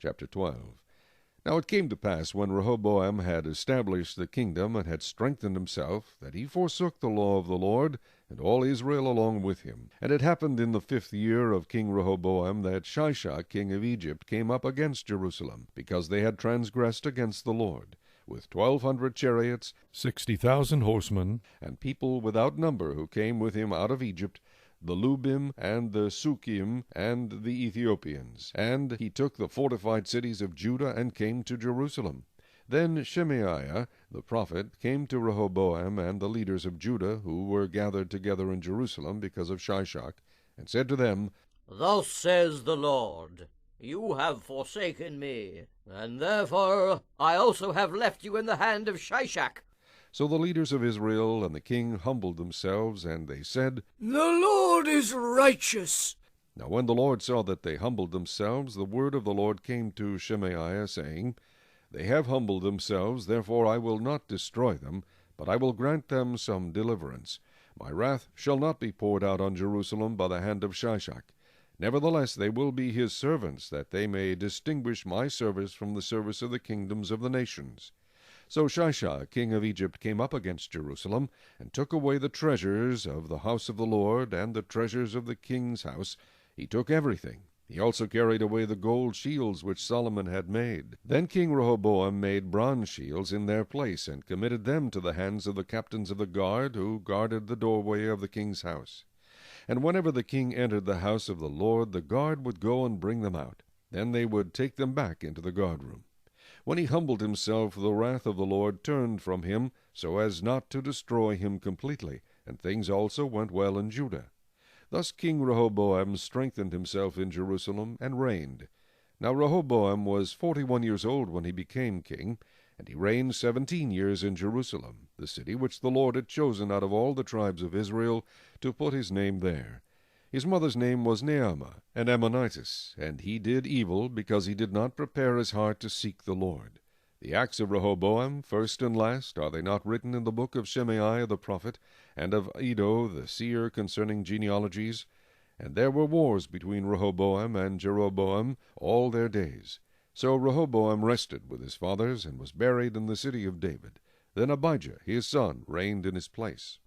Chapter 12. Now it came to pass, when Rehoboam had established the kingdom, and had strengthened himself, that he forsook the law of the Lord, and all Israel along with him. And it happened in the 5th year of King Rehoboam, that Shishak king of Egypt came up against Jerusalem, because they had transgressed against the Lord, with 1,200 chariots, 60,000 horsemen, and people without number, who came with him out of Egypt, the Lubim, and the Sukkim, and the Ethiopians. And he took the fortified cities of Judah, and came to Jerusalem. Then Shemaiah the prophet came to Rehoboam and the leaders of Judah, who were gathered together in Jerusalem because of Shishak, and said to them, Thus says the Lord, You have forsaken me, and therefore I also have left you in the hand of Shishak. So the leaders of Israel and the king humbled themselves, and they said, The Lord is righteous. Now when the Lord saw that they humbled themselves, the word of the Lord came to Shemaiah, saying, They have humbled themselves, therefore I will not destroy them, but I will grant them some deliverance. My wrath shall not be poured out on Jerusalem by the hand of Shishak. Nevertheless they will be his servants, that they may distinguish my service from the service of the kingdoms of the nations. So Shishak king of Egypt came up against Jerusalem, and took away the treasures of the house of the Lord, and the treasures of the king's house. He took everything. He also carried away the gold shields which Solomon had made. Then King Rehoboam made bronze shields in their place, and committed them to the hands of the captains of the guard, who guarded the doorway of the king's house. And whenever the king entered the house of the Lord, the guard would go and bring them out. Then they would take them back into the guardroom. When he humbled himself, the wrath of the Lord turned from him, so as not to destroy him completely, and things also went well in Judah. Thus King Rehoboam strengthened himself in Jerusalem, and reigned. Now Rehoboam was 41 years old when he became king, and he reigned 17 years in Jerusalem, the city which the Lord had chosen out of all the tribes of Israel, to put his name there. His mother's name was Naamah, an Ammonitess, and he did evil, because he did not prepare his heart to seek the Lord. The acts of Rehoboam, first and last, are they not written in the book of Shemaiah the prophet, and of Iddo the seer concerning genealogies? And there were wars between Rehoboam and Jeroboam all their days. So Rehoboam rested with his fathers, and was buried in the city of David. Then Abijah his son reigned in his place.